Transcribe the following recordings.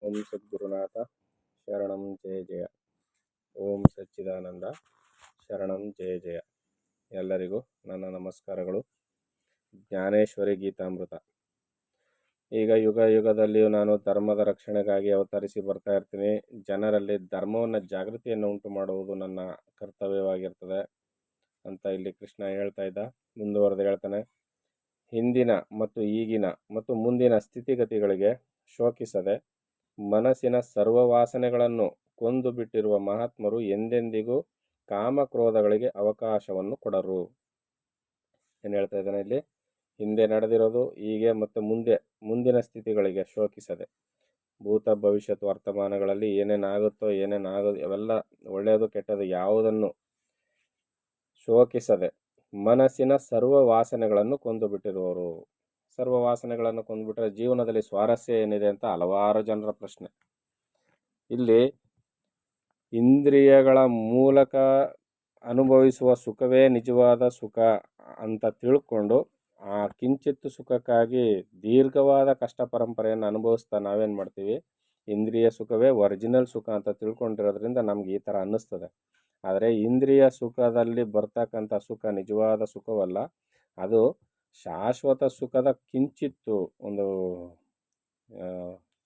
ಓಂ ಸದ್ಗುರುನಾಥ ಶರಣಂ ಜಯ ಜಯ. ಓಂ ಸಚ್ಚಿದಾನಂದ ಶರಣಂ ಜಯ ಜಯ. ಎಲ್ಲರಿಗೂ ನನ್ನ ನಮಸ್ಕಾರಗಳು. ಜ್ಞಾನೇಶ್ವರಿ ಗೀತಾಮೃತ. ಈಗ ಯುಗ ಯುಗದಲ್ಲಿಯೂ ನಾನು ಧರ್ಮದ ರಕ್ಷಣೆಗಾಗಿ ಅವತರಿಸಿ ಬರ್ತಾ ಇರ್ತೀನಿ. ಜನರಲ್ಲಿ ಧರ್ಮವನ್ನು ಜಾಗೃತಿಯನ್ನು ಉಂಟು ಮಾಡುವುದು ನನ್ನ ಕರ್ತವ್ಯವಾಗಿರ್ತದೆ ಅಂತ ಇಲ್ಲಿ ಕೃಷ್ಣ ಹೇಳ್ತಾ ಇದ್ದ. ಮುಂದುವರೆದು ಹೇಳ್ತಾನೆ, ಹಿಂದಿನ ಮತ್ತು ಈಗಿನ ಮತ್ತು ಮುಂದಿನ ಸ್ಥಿತಿಗತಿಗಳಿಗೆ ಶೋಕಿಸದೆ ಮನಸ್ಸಿನ ಸರ್ವ ವಾಸನೆಗಳನ್ನು ಕೊಂದು ಬಿಟ್ಟಿರುವ ಮಹಾತ್ಮರು ಎಂದೆಂದಿಗೂ ಕಾಮಕ್ರೋಧಗಳಿಗೆ ಅವಕಾಶವನ್ನು ಕೊಡರು. ಏನು ಹೇಳ್ತಾ ಇದ್ದಾನೆ ಇಲ್ಲಿ? ಹಿಂದೆ ನಡೆದಿರೋದು, ಹೀಗೆ ಮತ್ತು ಮುಂದಿನ ಸ್ಥಿತಿಗಳಿಗೆ ಶೋಕಿಸದೆ, ಭೂತ ಭವಿಷ್ಯತ್ ವರ್ತಮಾನಗಳಲ್ಲಿ ಏನೇನಾಗುತ್ತೋ ಏನೇನಾಗೋದು ಅವೆಲ್ಲ ಒಳ್ಳೆಯದು ಕೆಟ್ಟದು ಯಾವುದನ್ನು ಶೋಕಿಸದೆ ಮನಸ್ಸಿನ ಸರ್ವ ವಾಸನೆಗಳನ್ನು ಕೊಂದು ಬಿಟ್ಟಿರುವವರು. ಸರ್ವ ವಾಸನೆಗಳನ್ನು ಕೊಂದುಬಿಟ್ರೆ ಜೀವನದಲ್ಲಿ ಸ್ವಾರಸ್ಯ ಏನಿದೆ ಅಂತ ಹಲವಾರು ಜನರ ಪ್ರಶ್ನೆ. ಇಲ್ಲಿ ಇಂದ್ರಿಯಗಳ ಮೂಲಕ ಅನುಭವಿಸುವ ಸುಖವೇ ನಿಜವಾದ ಸುಖ ಅಂತ ತಿಳ್ಕೊಂಡು ಆ ಕಿಂಚಿತ್ತು ಸುಖಕ್ಕಾಗಿ ದೀರ್ಘವಾದ ಕಷ್ಟ ಪರಂಪರೆಯನ್ನು ಅನುಭವಿಸ್ತಾ ನಾವೇನು ಮಾಡ್ತೀವಿ, ಇಂದ್ರಿಯ ಸುಖವೇ ಒರಿಜಿನಲ್ ಸುಖ ಅಂತ ತಿಳ್ಕೊಂಡಿರೋದ್ರಿಂದ ನಮ್ಗೆ ಈ ಥರ ಅನ್ನಿಸ್ತದೆ. ಆದರೆ ಇಂದ್ರಿಯ ಸುಖದಲ್ಲಿ ಬರ್ತಕ್ಕಂಥ ಸುಖ ನಿಜವಾದ ಸುಖವಲ್ಲ, ಅದು ಶಾಶ್ವತ ಸುಖದ ಕಿಂಚಿತ್ತು ಒಂದು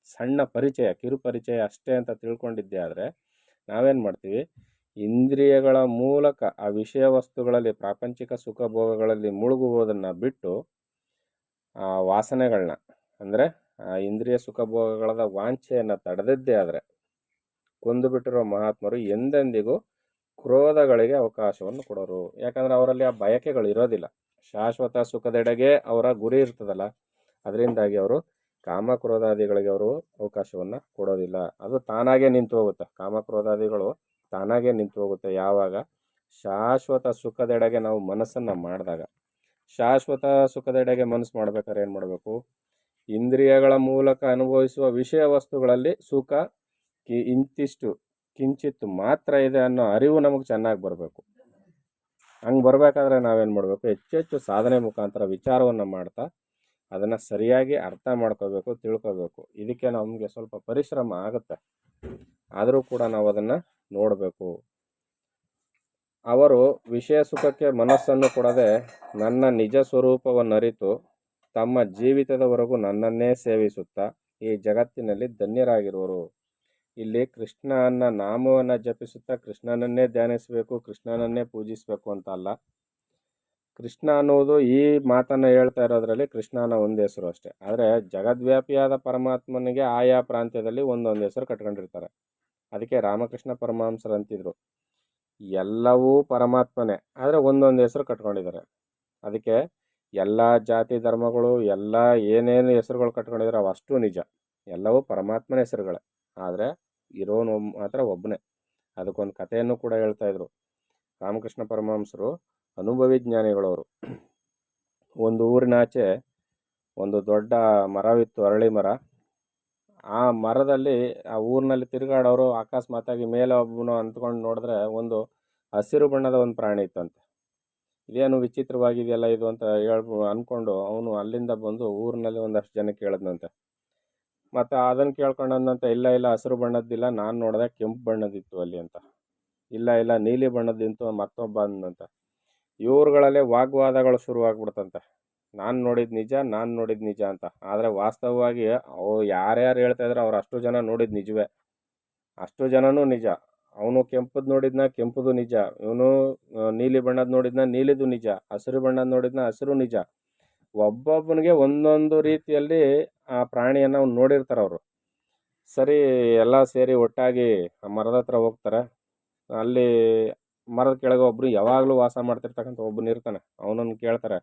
ಸಣ್ಣ ಪರಿಚಯ, ಕಿರು ಪರಿಚಯ ಅಷ್ಟೇ ಅಂತ ತಿಳ್ಕೊಂಡಿದ್ದೆ. ಆದರೆ ನಾವೇನು ಮಾಡ್ತೀವಿ, ಇಂದ್ರಿಯಗಳ ಮೂಲಕ ಆ ವಿಷಯ ವಸ್ತುಗಳಲ್ಲಿ ಪ್ರಾಪಂಚಿಕ ಸುಖ ಭೋಗಗಳಲ್ಲಿ ಮುಳುಗುವುದನ್ನು ಬಿಟ್ಟು ಆ ವಾಸನೆಗಳನ್ನ, ಅಂದರೆ ಆ ಇಂದ್ರಿಯ ಸುಖ ಭೋಗಗಳ ವಾಂಛೆಯನ್ನು ತಡೆದಿದ್ದೇ ಆದರೆ ಕೊಂದು ಬಿಟ್ಟಿರೋ ಮಹಾತ್ಮರು ಎಂದೆಂದಿಗೂ ಕ್ರೋಧಗಳಿಗೆ ಅವಕಾಶವನ್ನು ಕೊಡೋರು. ಯಾಕಂದರೆ ಅವರಲ್ಲಿ ಆ ಬಯಕೆಗಳು ಇರೋದಿಲ್ಲ. ಶಾಶ್ವತ ಸುಖದೆಡೆಗೆ ಅವರ ಗುರಿ ಇರ್ತದಲ್ಲ, ಅದರಿಂದಾಗಿ ಅವರು ಕಾಮಕ್ರೋಧಾದಿಗಳಿಗೆ ಅವರು ಅವಕಾಶವನ್ನು ಕೊಡೋದಿಲ್ಲ. ಅದು ತಾನಾಗೇ ನಿಂತು ಹೋಗುತ್ತೆ. ಕಾಮಕ್ರೋಧಾದಿಗಳು ತಾನಾಗೇ ನಿಂತು ಹೋಗುತ್ತೆ ಯಾವಾಗ ಶಾಶ್ವತ ಸುಖದೆಡೆಗೆ ನಾವು ಮನಸ್ಸನ್ನು ಮಾಡಿದಾಗ. ಶಾಶ್ವತ ಸುಖದೆಡೆಗೆ ಮನಸ್ಸು ಮಾಡ್ಬೇಕಾದ್ರೆ ಏನು ಮಾಡಬೇಕು? ಇಂದ್ರಿಯಗಳ ಮೂಲಕ ಅನುಭವಿಸುವ ವಿಷಯ ವಸ್ತುಗಳಲ್ಲಿ ಸುಖ ಇಂತಿಷ್ಟು ಕಿಂಚಿತ್ತು ಮಾತ್ರ ಇದೆ ಅನ್ನೋ ಅರಿವು ನಮಗೆ ಚೆನ್ನಾಗಿ ಬರಬೇಕು. ಹಂಗೆ ಬರಬೇಕಾದ್ರೆ ನಾವೇನು ಮಾಡಬೇಕು? ಹೆಚ್ಚೆಚ್ಚು ಸಾಧನೆ ಮುಖಾಂತರ ವಿಚಾರವನ್ನು ಮಾಡ್ತಾ ಅದನ್ನು ಸರಿಯಾಗಿ ಅರ್ಥ ಮಾಡ್ಕೋಬೇಕು, ತಿಳ್ಕೋಬೇಕು. ಇದಕ್ಕೆ ನಮಗೆ ಸ್ವಲ್ಪ ಪರಿಶ್ರಮ ಆಗುತ್ತೆ, ಆದರೂ ಕೂಡ ನಾವು ಅದನ್ನು ನೋಡಬೇಕು. ಅವರು ವಿಷಯ ಸುಖಕ್ಕೆ ಮನಸ್ಸನ್ನು ಕೊಡದೆ ನನ್ನ ನಿಜ ಸ್ವರೂಪವನ್ನು ಅರಿತು ತಮ್ಮ ಜೀವಿತದವರೆಗೂ ನನ್ನನ್ನೇ ಸೇವಿಸುತ್ತಾ ಈ ಜಗತ್ತಿನಲ್ಲಿ ಧನ್ಯರಾಗಿರುವರು. ಇಲ್ಲಿ ಕೃಷ್ಣನ ನಾಮವನ್ನು ಜಪಿಸುತ್ತಾ ಕೃಷ್ಣನನ್ನೇ ಧ್ಯಾನಿಸಬೇಕು, ಕೃಷ್ಣನನ್ನೇ ಪೂಜಿಸಬೇಕು ಅಂತ ಅಲ್ಲ. ಕೃಷ್ಣ ಅನ್ನುವುದು ಈ ಮಾತನ್ನು ಹೇಳ್ತಾ ಇರೋದ್ರಲ್ಲಿ ಕೃಷ್ಣನ ಒಂದು ಹೆಸರು ಅಷ್ಟೇ. ಆದರೆ ಜಗದ್ವ್ಯಾಪಿಯಾದ ಪರಮಾತ್ಮನಿಗೆ ಆಯಾ ಪ್ರಾಂತ್ಯದಲ್ಲಿ ಒಂದೊಂದು ಹೆಸರು ಕಟ್ಕೊಂಡಿರ್ತಾರೆ. ಅದಕ್ಕೆ ರಾಮಕೃಷ್ಣ ಪರಮಹಂಸರು ಅಂತಿದ್ರು, ಎಲ್ಲವೂ ಪರಮಾತ್ಮನೇ, ಆದರೆ ಒಂದೊಂದು ಹೆಸರು ಕಟ್ಕೊಂಡಿದ್ದಾರೆ. ಅದಕ್ಕೆ ಎಲ್ಲ ಜಾತಿ ಧರ್ಮಗಳು ಎಲ್ಲ ಏನೇನು ಹೆಸರುಗಳು ಕಟ್ಕೊಂಡಿದ್ದಾರೆ ಅವು ಅಷ್ಟು ನಿಜ, ಎಲ್ಲವೂ ಪರಮಾತ್ಮನ ಹೆಸರುಗಳೇ. ಆದರೆ ಇರೋನು ಮಾತ್ರ ಒಬ್ಬನೇ. ಅದಕ್ಕೊಂದು ಕಥೆಯನ್ನು ಕೂಡ ಹೇಳ್ತಾ ಇದ್ರು ರಾಮಕೃಷ್ಣ ಪರಮಹಂಸರು. ಅನುಭವಿ ಜ್ಞಾನಿಗಳವರು. ಒಂದು ಊರಿನಾಚೆ ಒಂದು ದೊಡ್ಡ ಮರವಿತ್ತು, ಅರಳಿ ಮರ. ಆ ಮರದಲ್ಲಿ ಆ ಊರಿನಲ್ಲಿ ತಿರುಗಾಡೋರು ಅಕಸ್ಮಾತಾಗಿ ಮೇಲೆ ಒಬ್ಬನು ಅಂದ್ಕೊಂಡು ನೋಡಿದ್ರೆ ಒಂದು ಹಸಿರು ಬಣ್ಣದ ಒಂದು ಪ್ರಾಣಿ ಇತ್ತಂತೆ. ಇದೇನು ವಿಚಿತ್ರವಾಗಿದೆಯಲ್ಲ ಇದು ಅಂತ ಅಂದ್ಕೊಂಡು ಅವನು ಅಲ್ಲಿಂದ ಬಂದು ಊರಿನಲ್ಲಿ ಒಂದಷ್ಟು ಜನಕ್ಕೆ ಹೇಳಿದ್ನಂತೆ. ಮತ್ತು ಅದನ್ನು ಕೇಳ್ಕೊಂಡಂತೆ, ಇಲ್ಲ ಹಸಿರು ಬಣ್ಣದ್ದಿಲ್ಲ, ನಾನು ನೋಡಿದೆ ಕೆಂಪು ಬಣ್ಣದಿತ್ತು ಅಲ್ಲಿ ಅಂತ. ಇಲ್ಲ ನೀಲಿ ಬಣ್ಣದ್ದಿತ್ತು ಮತ್ತೊಬ್ಬ ಅಂದಂತೆ. ಇವ್ರುಗಳಲ್ಲೇ ವಾಗ್ವಾದಗಳು ಶುರುವಾಗ್ಬಿಡ್ತಂತೆ. ನಾನು ನೋಡಿದ ನಿಜ ಅಂತ. ಆದರೆ ವಾಸ್ತವವಾಗಿ ಯಾರ್ಯಾರು ಹೇಳ್ತಾ ಇದ್ರೆ ಅವ್ರು ಅಷ್ಟು ಜನ ನೋಡಿದ ನಿಜವೇ, ಅಷ್ಟು ಜನನೂ ನಿಜ. ಅವನು ಕೆಂಪದು ನೋಡಿದ್ನ ಕೆಂಪುದು ನಿಜ, ಇವನು ನೀಲಿ ಬಣ್ಣದ ನೋಡಿದ್ನ ನೀಲಿದು ನಿಜ, ಹಸಿರು ಬಣ್ಣದ ನೋಡಿದ್ನ ಹಸಿರು ನಿಜ. ಒಬ್ಬೊಬ್ಬನಿಗೆ ಒಂದೊಂದು ರೀತಿಯಲ್ಲಿ ಆ ಪ್ರಾಣಿಯನ್ನು ಅವ್ನು ನೋಡಿರ್ತಾರೆ ಅವರು. ಸರಿ, ಎಲ್ಲ ಸೇರಿ ಒಟ್ಟಾಗಿ ಆ ಮರದ ಹತ್ರ ಹೋಗ್ತಾರೆ. ಅಲ್ಲಿ ಮರದ ಕೆಳಗೆ ಒಬ್ಬರು ಯಾವಾಗಲೂ ವಾಸ ಮಾಡ್ತಿರ್ತಕ್ಕಂಥ ಒಬ್ಬನು ಇರ್ತಾನೆ. ಅವನನ್ನು ಕೇಳ್ತಾರೆ,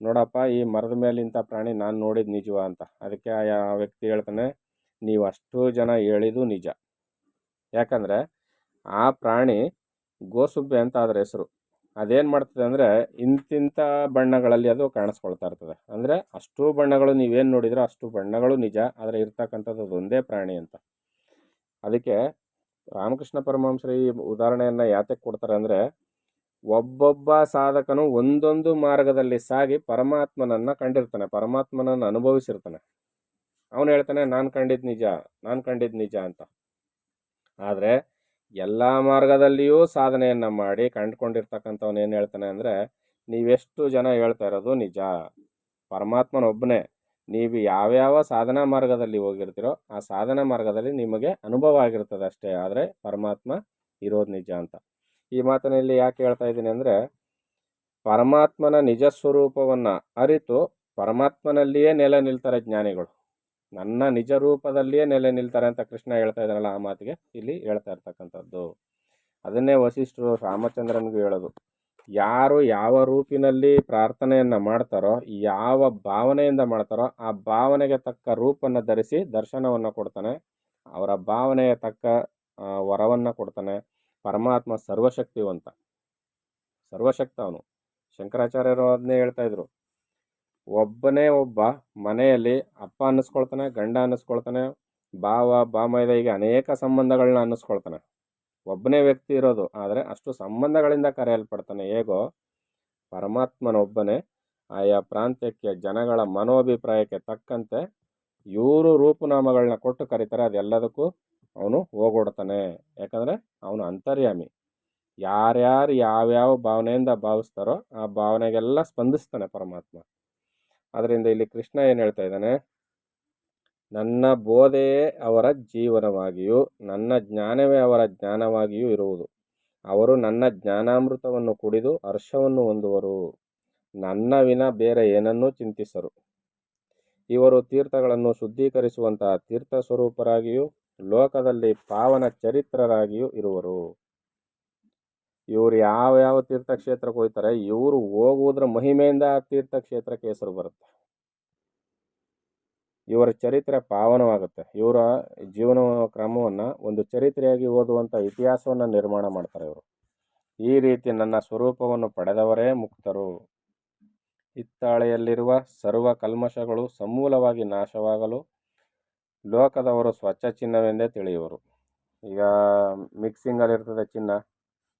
ನೋಡಪ್ಪ ಈ ಮರದ ಮೇಲೆ ಇಂಥ ಪ್ರಾಣಿ ನಾನು ನೋಡಿದ ನಿಜವಾ ಅಂತ. ಅದಕ್ಕೆ ಆ ವ್ಯಕ್ತಿ ಹೇಳ್ತಾನೆ, ನೀವು ಅಷ್ಟು ಜನ ಹೇಳಿದ್ದು ನಿಜ. ಯಾಕಂದರೆ ಆ ಪ್ರಾಣಿ ಗೋಸುಬ್ಬೆ ಅಂತ ಅದರ ಹೆಸರು. ಅದೇನು ಮಾಡ್ತದೆ ಅಂದರೆ ಇಂತಿಂಥ ಬಣ್ಣಗಳಲ್ಲಿ ಅದು ಕಾಣಿಸ್ಕೊಳ್ತಾ ಇರ್ತದೆ. ಅಂದರೆ ಅಷ್ಟು ಬಣ್ಣಗಳು ನೀವೇನು ನೋಡಿದ್ರೋ ಅಷ್ಟು ಬಣ್ಣಗಳು ನಿಜ, ಆದರೆ ಇರ್ತಕ್ಕಂಥದ್ದು ಅದೊಂದೇ ಪ್ರಾಣಿ ಅಂತ. ಅದಕ್ಕೆ ರಾಮಕೃಷ್ಣ ಪರಮಹಂಸರು ಈ ಉದಾಹರಣೆಯನ್ನು ಯಾತಕ್ಕೆ ಕೊಡ್ತಾರೆ ಅಂದರೆ, ಒಬ್ಬೊಬ್ಬ ಸಾಧಕನು ಒಂದೊಂದು ಮಾರ್ಗದಲ್ಲಿ ಸಾಗಿ ಪರಮಾತ್ಮನನ್ನು ಕಂಡಿರ್ತಾನೆ, ಪರಮಾತ್ಮನನ್ನು ಅನುಭವಿಸಿರ್ತಾನೆ. ಅವನು ಹೇಳ್ತಾನೆ ನಾನು ಕಂಡಿದ್ದು ನಿಜ, ನಾನು ಕಂಡಿದ್ದು ನಿಜ ಅಂತ. ಆದರೆ ಎಲ್ಲ ಮಾರ್ಗದಲ್ಲಿಯೂ ಸಾಧನೆಯನ್ನು ಮಾಡಿ ಕಂಡುಕೊಂಡಿರ್ತಕ್ಕಂಥವನು ಏನು ಹೇಳ್ತಾನೆ ಅಂದರೆ, ನೀವೆಷ್ಟು ಜನ ಹೇಳ್ತಾ ಇರೋದು ನಿಜ, ಪರಮಾತ್ಮನೊಬ್ಬನೇ. ನೀವು ಯಾವ್ಯಾವ ಸಾಧನಾ ಮಾರ್ಗದಲ್ಲಿ ಹೋಗಿರ್ತೀರೋ ಆ ಸಾಧನಾ ಮಾರ್ಗದಲ್ಲಿ ನಿಮಗೆ ಅನುಭವ ಆಗಿರ್ತದೆ ಅಷ್ಟೇ, ಆದರೆ ಪರಮಾತ್ಮ ಇರೋದು ನಿಜ ಅಂತ. ಈ ಮಾತನಲ್ಲಿ ಯಾಕೆ ಹೇಳ್ತಾ ಇದ್ದೀನಿ ಅಂದರೆ, ಪರಮಾತ್ಮನ ನಿಜ ಸ್ವರೂಪವನ್ನು ಅರಿತು ಪರಮಾತ್ಮನಲ್ಲಿಯೇ ನೆಲೆ ನಿಲ್ತಾರೆ ಜ್ಞಾನಿಗಳು. ನನ್ನ ನಿಜ ರೂಪದಲ್ಲಿಯೇ ನೆಲೆ ನಿಲ್ತಾರೆ ಅಂತ ಕೃಷ್ಣ ಹೇಳ್ತಾ ಇದ್ದಾನಲ್ಲ, ಆ ಮಾತಿಗೆ ಇಲ್ಲಿ ಹೇಳ್ತಾ ಇರ್ತಕ್ಕಂಥದ್ದು. ಅದನ್ನೇ ವಸಿಷ್ಠರು ರಾಮಚಂದ್ರನಿಗೂ ಹೇಳೋದು, ಯಾರು ಯಾವ ರೂಪಿನಲ್ಲಿ ಪ್ರಾರ್ಥನೆಯನ್ನು ಮಾಡ್ತಾರೋ, ಯಾವ ಭಾವನೆಯಿಂದ ಮಾಡ್ತಾರೋ ಆ ಭಾವನೆಗೆ ತಕ್ಕ ರೂಪನ್ನು ಧರಿಸಿ ದರ್ಶನವನ್ನು ಕೊಡ್ತಾನೆ, ಅವರ ಭಾವನೆಯ ತಕ್ಕ ವರವನ್ನು ಕೊಡ್ತಾನೆ. ಪರಮಾತ್ಮ ಸರ್ವಶಕ್ತಿವಂತ, ಸರ್ವಶಕ್ತ ಅವನು. ಶಂಕರಾಚಾರ್ಯರು ಅದನ್ನೇ ಹೇಳ್ತಾ ಇದ್ರು, ಒಬ್ಬನೇ ಒಬ್ಬ ಮನೆಯಲ್ಲಿ ಅಪ್ಪ ಅನ್ನಿಸ್ಕೊಳ್ತಾನೆ, ಗಂಡ ಅನ್ನಿಸ್ಕೊಳ್ತಾನೆ, ಭಾವ ಬಾಮೈದ, ಹೀಗೆ ಅನೇಕ ಸಂಬಂಧಗಳನ್ನ ಅನ್ನಿಸ್ಕೊಳ್ತಾನೆ. ಒಬ್ಬನೇ ವ್ಯಕ್ತಿ ಇರೋದು, ಆದರೆ ಅಷ್ಟು ಸಂಬಂಧಗಳಿಂದ ಕರೆಯಲ್ಪಡ್ತಾನೆ. ಹೇಗೋ ಪರಮಾತ್ಮನೊಬ್ಬನೇ ಆಯಾ ಪ್ರಾಂತ್ಯಕ್ಕೆ ಜನಗಳ ಮನೋಭಿಪ್ರಾಯಕ್ಕೆ ತಕ್ಕಂತೆ ಇವರು ರೂಪನಾಮಗಳನ್ನ ಕೊಟ್ಟು ಕರೀತಾರೆ. ಅದೆಲ್ಲದಕ್ಕೂ ಅವನು ಹೋಗೊಡ್ತಾನೆ, ಯಾಕಂದರೆ ಅವನು ಅಂತರ್ಯಾಮಿ. ಯಾರ್ಯಾರು ಯಾವ್ಯಾವ ಭಾವನೆಯಿಂದ ಭಾವಿಸ್ತಾರೋ ಆ ಭಾವನೆಗೆಲ್ಲ ಸ್ಪಂದಿಸ್ತಾನೆ ಪರಮಾತ್ಮ. ಅದರಿಂದ ಇಲ್ಲಿ ಕೃಷ್ಣ ಏನು ಹೇಳ್ತಾ ಇದ್ದಾನೆ, ನನ್ನ ಬೋಧೆಯೇ ಅವರ ಜೀವನವಾಗಿಯೂ ನನ್ನ ಜ್ಞಾನವೇ ಅವರ ಜ್ಞಾನವಾಗಿಯೂ ಇರುವುದು. ಅವರು ನನ್ನ ಜ್ಞಾನಾಮೃತವನ್ನು ಕುಡಿದು ಹರ್ಷವನ್ನು ಹೊಂದುವರು, ನನ್ನ ವಿನ ಬೇರೆ ಏನನ್ನೂ ಚಿಂತಿಸರು. ಇವರು ತೀರ್ಥಗಳನ್ನು ಶುದ್ಧೀಕರಿಸುವಂತಹ ತೀರ್ಥ ಸ್ವರೂಪರಾಗಿಯೂ ಲೋಕದಲ್ಲಿ ಪಾವನ ಚರಿತ್ರರಾಗಿಯೂ ಇರುವರು. ಇವರು ಯಾವ ಯಾವ ತೀರ್ಥಕ್ಷೇತ್ರಕ್ಕೆ ಹೋಗ್ತಾರೆ, ಇವರು ಹೋಗುವುದರ ಮಹಿಮೆಯಿಂದ ಆ ತೀರ್ಥಕ್ಷೇತ್ರಕ್ಕೆ ಹೆಸರು ಬರುತ್ತೆ. ಇವರ ಚರಿತ್ರೆ ಪಾವನವಾಗುತ್ತೆ. ಇವರ ಜೀವನ ಕ್ರಮವನ್ನು ಒಂದು ಚರಿತ್ರೆಯಾಗಿ ಓದುವಂಥ ಇತಿಹಾಸವನ್ನು ನಿರ್ಮಾಣ ಮಾಡ್ತಾರೆ ಇವರು. ಈ ರೀತಿ ನನ್ನ ಸ್ವರೂಪವನ್ನು ಪಡೆದವರೇ ಮುಕ್ತರು. ಹಿತ್ತಾಳೆಯಲ್ಲಿರುವ ಸರ್ವ ಕಲ್ಮಶಗಳು ಸಮೂಲವಾಗಿ ನಾಶವಾಗಲು ಲೋಕದವರು ಸ್ವಚ್ಛ ಚಿನ್ನವೆಂದೇ ತಿಳಿಯುವರು. ಈಗ ಮಿಕ್ಸಿಂಗಲ್ಲಿರ್ತದೆ ಚಿನ್ನ,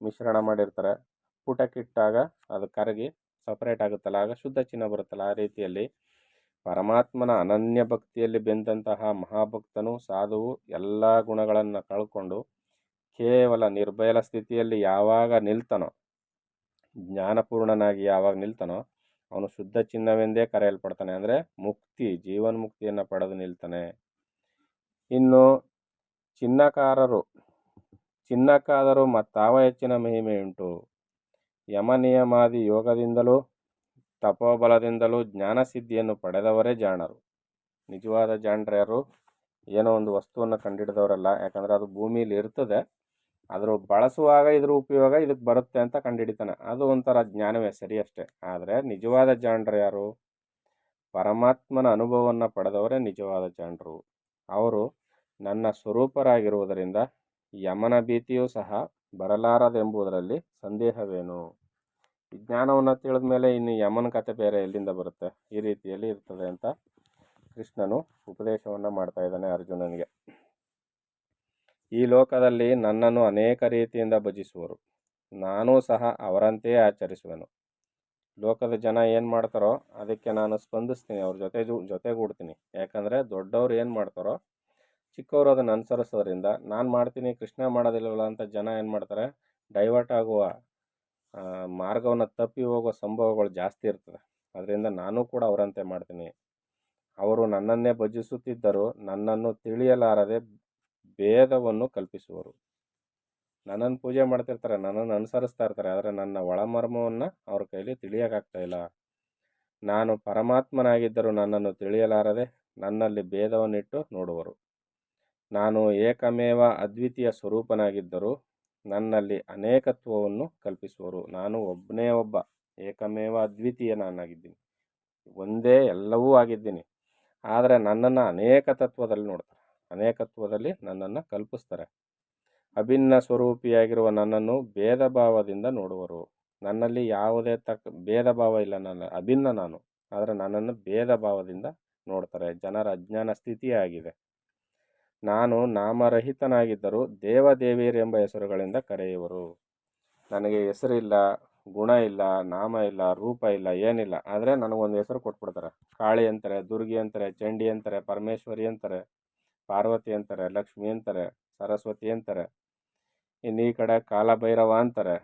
ಮಿಶ್ರಣ ಮಾಡಿರ್ತಾರೆ, ಪುಟಕ್ಕಿಟ್ಟಾಗ ಅದು ಕರಗಿ ಸಪರೇಟ್ ಆಗುತ್ತಲ್ಲ, ಆಗ ಶುದ್ಧ ಚಿನ್ನ ಬರುತ್ತಲ್ಲ. ಆ ರೀತಿಯಲ್ಲಿ ಪರಮಾತ್ಮನ ಅನನ್ಯ ಭಕ್ತಿಯಲ್ಲಿ ಬೆಂದಂತಹ ಮಹಾಭಕ್ತನು, ಸಾಧುವು ಎಲ್ಲ ಗುಣಗಳನ್ನು ಕಳ್ಕೊಂಡು ಕೇವಲ ನಿರ್ಬಯಲ ಸ್ಥಿತಿಯಲ್ಲಿ ಯಾವಾಗ ನಿಲ್ತಾನೋ, ಜ್ಞಾನಪೂರ್ಣನಾಗಿ ಯಾವಾಗ ನಿಲ್ತಾನೋ, ಅವನು ಶುದ್ಧ ಚಿನ್ನವೆಂದೇ ಕರೆಯಲ್ಪಡ್ತಾನೆ. ಅಂದರೆ ಮುಕ್ತಿ, ಜೀವನ್ಮುಕ್ತಿಯನ್ನು ಪಡೆದು ನಿಲ್ತಾನೆ. ಇನ್ನು ಚಿನ್ನಕ್ಕಾದರೂ ಮತ್ತಾವ ಹೆಚ್ಚಿನ ಮಹಿಮೆಯುಂಟು. ಯಮ ನಿಯಮಾದಿ ಯೋಗದಿಂದಲೂ ತಪೋಬಲದಿಂದಲೂ ಜ್ಞಾನಸಿದ್ಧಿಯನ್ನು ಪಡೆದವರೇ ಜಾಣರು. ನಿಜವಾದ ಜಾಣರು ಏನೋ ಒಂದು ವಸ್ತುವನ್ನು ಕಂಡುಹಿಡಿದವರಲ್ಲ, ಯಾಕಂದರೆ ಅದು ಭೂಮಿಯಲ್ಲಿ ಇರ್ತದೆ, ಆದರೂ ಬಳಸುವಾಗ ಇದ್ರ ಉಪಯೋಗ ಇದಕ್ಕೆ ಬರುತ್ತೆ ಅಂತ ಕಂಡುಹಿಡಿತಾನೆ. ಅದು ಒಂಥರ ಜ್ಞಾನವೇ, ಸರಿ ಅಷ್ಟೇ. ಆದರೆ ನಿಜವಾದ ಜಾಣರು ಯಾರು? ಪರಮಾತ್ಮನ ಅನುಭವವನ್ನು ಪಡೆದವರೇ ನಿಜವಾದ ಜಾಣರು. ಅವರು ನನ್ನ ಸ್ವರೂಪರಾಗಿರುವುದರಿಂದ ಯಮನ ಭೀತಿಯೂ ಸಹ ಬರಲಾರದೆಂಬುದರಲ್ಲಿ ಸಂದೇಹವೇನು. ಈ ಜ್ಞಾನವನ್ನು ತಿಳಿದ ಮೇಲೆ ಇನ್ನು ಯಮನ ಕಥೆ ಬೇರೆ ಎಲ್ಲಿಂದ ಬರುತ್ತೆ? ಈ ರೀತಿಯಲ್ಲಿ ಇರ್ತದೆ ಅಂತ ಕೃಷ್ಣನು ಉಪದೇಶವನ್ನು ಮಾಡ್ತಾ ಇದ್ದಾನೆ ಅರ್ಜುನನಿಗೆ. ಈ ಲೋಕದಲ್ಲಿ ನನ್ನನ್ನು ಅನೇಕ ರೀತಿಯಿಂದ ಭಜಿಸುವರು, ನಾನೂ ಸಹ ಅವರಂತೆಯೇ ಆಚರಿಸುವೆನು. ಲೋಕದ ಜನ ಏನು ಮಾಡ್ತಾರೋ ಅದಕ್ಕೆ ನಾನು ಸ್ಪಂದಿಸ್ತೀನಿ, ಅವ್ರ ಜೊತೆಗೂಡ್ತೀನಿ. ಯಾಕಂದರೆ ದೊಡ್ಡವ್ರು ಏನು ಮಾಡ್ತಾರೋ ಚಿಕ್ಕವರು ಅದನ್ನು ಅನುಸರಿಸೋದ್ರಿಂದ ನಾನು ಮಾಡ್ತೀನಿ, ಕೃಷ್ಣ ಮಾಡೋದಿಲ್ಲವಲ್ಲ ಅಂತ ಜನ ಏನು ಮಾಡ್ತಾರೆ, ಡೈವರ್ಟ್ ಆಗುವ ಮಾರ್ಗವನ್ನು ತಪ್ಪಿ ಹೋಗುವ ಸಂಭವಗಳು ಜಾಸ್ತಿ ಇರ್ತದೆ. ಅದರಿಂದ ನಾನು ಕೂಡ ಅವರಂತೆ ಮಾಡ್ತೀನಿ. ಅವರು ನನ್ನನ್ನೇ ಭಜಿಸುತ್ತಿದ್ದರೂ ನನ್ನನ್ನು ತಿಳಿಯಲಾರದೆ ಭೇದವನ್ನು ಕಲ್ಪಿಸುವರು. ನನ್ನನ್ನು ಪೂಜೆ ಮಾಡ್ತಿರ್ತಾರೆ, ನನ್ನನ್ನು ಅನುಸರಿಸ್ತಾ ಇರ್ತಾರೆ, ಆದರೆ ನನ್ನ ಒಳಮರ್ಮವನ್ನು ಅವ್ರ ಕೈಲಿ ತಿಳಿಯೋಕ್ಕಾಗ್ತಾ ಇಲ್ಲ. ನಾನು ಪರಮಾತ್ಮನಾಗಿದ್ದರೂ ನನ್ನನ್ನು ತಿಳಿಯಲಾರದೆ ನನ್ನಲ್ಲಿ ಭೇದವನ್ನಿಟ್ಟು ನೋಡುವರು. ನಾನು ಏಕಮೇವ ಅದ್ವಿತೀಯ ಸ್ವರೂಪನಾಗಿದ್ದರೂ ನನ್ನಲ್ಲಿ ಅನೇಕತ್ವವನ್ನು ಕಲ್ಪಿಸುವರು. ನಾನು ಒಬ್ಬನೇ ಒಬ್ಬ ಏಕಮೇವ ಅದ್ವಿತೀಯ ನಾನಾಗಿದ್ದೀನಿ, ಒಂದೇ ಎಲ್ಲವೂ ಆಗಿದ್ದೀನಿ. ಆದರೆ ನನ್ನನ್ನು ಅನೇಕ ತತ್ವದಲ್ಲಿ ನೋಡ್ತಾರೆ, ಅನೇಕತ್ವದಲ್ಲಿ ನನ್ನನ್ನು ಕಲ್ಪಿಸ್ತಾರೆ. ಅಭಿನ್ನ ಸ್ವರೂಪಿಯಾಗಿರುವ ನನ್ನನ್ನು ಭೇದ ಭಾವದಿಂದ ನೋಡುವರು. ನನ್ನಲ್ಲಿ ಯಾವುದೇ ಭೇದ ಭಾವ ಇಲ್ಲ, ನನ್ನ ಅಭಿನ್ನ ನಾನು, ಆದರೆ ನನ್ನನ್ನು ಭೇದ ಭಾವದಿಂದ ನೋಡ್ತಾರೆ. ಜನರ ಅಜ್ಞಾನ ಸ್ಥಿತಿಯೇ ಆಗಿದೆ. ನಾನು ನಾಮರಹಿತನಾಗಿದ್ದರೂ ದೇವದೇವಿಯರೆಂಬ ಹೆಸರುಗಳಿಂದ ಕರೆಯುವರು. ನನಗೆ ಹೆಸರಿಲ್ಲ, ಗುಣ ಇಲ್ಲ, ನಾಮ ಇಲ್ಲ, ರೂಪ ಇಲ್ಲ, ಏನಿಲ್ಲ. ಆದರೆ ನನಗೊಂದು ಹೆಸರು ಕೊಟ್ಬಿಡ್ತಾರೆ. ಕಾಳಿ ಅಂತಾರೆ, ದುರ್ಗಿ ಅಂತಾರೆ, ಚಂಡಿ ಅಂತಾರೆ, ಪರಮೇಶ್ವರಿ ಅಂತಾರೆ, ಪಾರ್ವತಿ ಅಂತಾರೆ, ಲಕ್ಷ್ಮಿ ಅಂತಾರೆ, ಸರಸ್ವತಿ ಅಂತಾರೆ. ಇನ್ನು ಈ ಕಡೆ ಕಾಲಭೈರವ ಅಂತಾರೆ,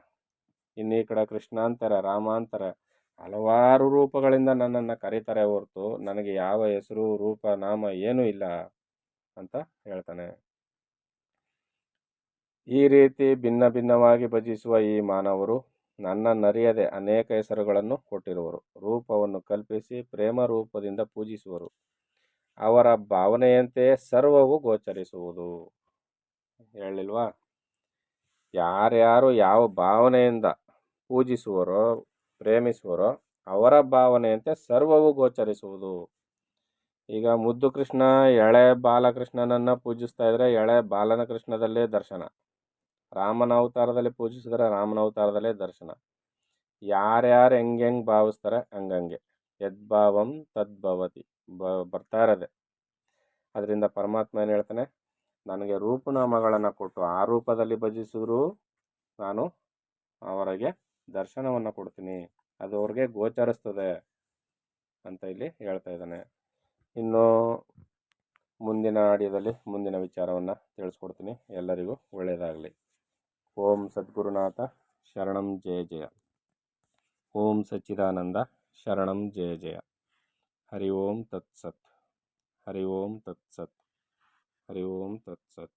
ಇನ್ನು ಈ ಕಡೆ ಕೃಷ್ಣ ಅಂತಾರೆ, ರಾಮ ಅಂತಾರೆ. ಹಲವಾರು ರೂಪಗಳಿಂದ ನನ್ನನ್ನು ಕರೀತಾರೆ ಹೊರತು ನನಗೆ ಯಾವ ಹೆಸರು, ರೂಪ, ನಾಮ ಏನೂ ಇಲ್ಲ ಅಂತ ಹೇಳ್ತಾನೆ. ಈ ರೀತಿ ಭಿನ್ನ ಭಿನ್ನವಾಗಿ ಭಜಿಸುವ ಈ ಮಾನವರು ನನ್ನನ್ನರಿಯದೆ ಅನೇಕ ಹೆಸರುಗಳನ್ನು ಕೊಟ್ಟಿರುವರು. ರೂಪವನ್ನು ಕಲ್ಪಿಸಿ ಪ್ರೇಮ ರೂಪದಿಂದ ಪೂಜಿಸುವರು. ಅವರ ಭಾವನೆಯಂತೆ ಸರ್ವವು ಗೋಚರಿಸುವುದು. ಹೇಳಿಲ್ವಾ? ಯಾರ್ಯಾರು ಯಾವ ಭಾವನೆಯಿಂದ ಪೂಜಿಸುವರೋ, ಪ್ರೇಮಿಸುವರೋ ಅವರ ಭಾವನೆಯಂತೆ ಸರ್ವವು ಗೋಚರಿಸುವುದು. ಈಗ ಮುದ್ದು ಕೃಷ್ಣ ಎಳೆ ಬಾಲಕೃಷ್ಣನನ್ನು ಪೂಜಿಸ್ತಾ ಇದ್ರೆ ಎಳೆ ಬಾಲನ ಕೃಷ್ಣದಲ್ಲೇ ದರ್ಶನ. ರಾಮನ ಅವತಾರದಲ್ಲಿ ಪೂಜಿಸಿದ್ರೆ ರಾಮನ ಅವತಾರದಲ್ಲೇ ದರ್ಶನ. ಯಾರ್ಯಾರು ಹೆಂಗೆ ಭಾವಿಸ್ತಾರೆ ಹಂಗಂಗೆ. ಯದ್ಭಾವಂ ತದ್ಭವತಿ ಬರ್ತಾ ಇರೋದೆ. ಅದರಿಂದ ಪರಮಾತ್ಮ ಏನು ಹೇಳ್ತಾನೆ, ನನಗೆ ರೂಪನಾಮಗಳನ್ನು ಕೊಟ್ಟು ಆ ರೂಪದಲ್ಲಿ ಭಜಿಸಿದ್ರು ನಾನು ಅವರಿಗೆ ದರ್ಶನವನ್ನು ಕೊಡ್ತೀನಿ, ಅದು ಅವ್ರಿಗೆ ಗೋಚರಿಸ್ತದೆ ಅಂತ ಇಲ್ಲಿ ಹೇಳ್ತಾ ಇದ್ದಾನೆ. ಇನ್ನು ಮುಂದಿನ ಆಡಿಯೋದಲ್ಲಿ ಮುಂದಿನ ವಿಚಾರವನ್ನು ತಿಳಿಸ್ಕೊಡ್ತೀನಿ. ಎಲ್ಲರಿಗೂ ಒಳ್ಳೆಯದಾಗಲಿ. ಓಂ ಸದ್ಗುರುನಾಥ ಶರಣಂ ಜಯ ಜಯ. ಓಂ ಸಚ್ಚಿದಾನಂದ ಶರಣಂ ಜಯ ಜಯ. ಹರಿ ಓಂ ತತ್ಸತ್. ಹರಿ ಓಂ ತತ್ಸತ್. ಹರಿ ಓಂ ತತ್ಸತ್.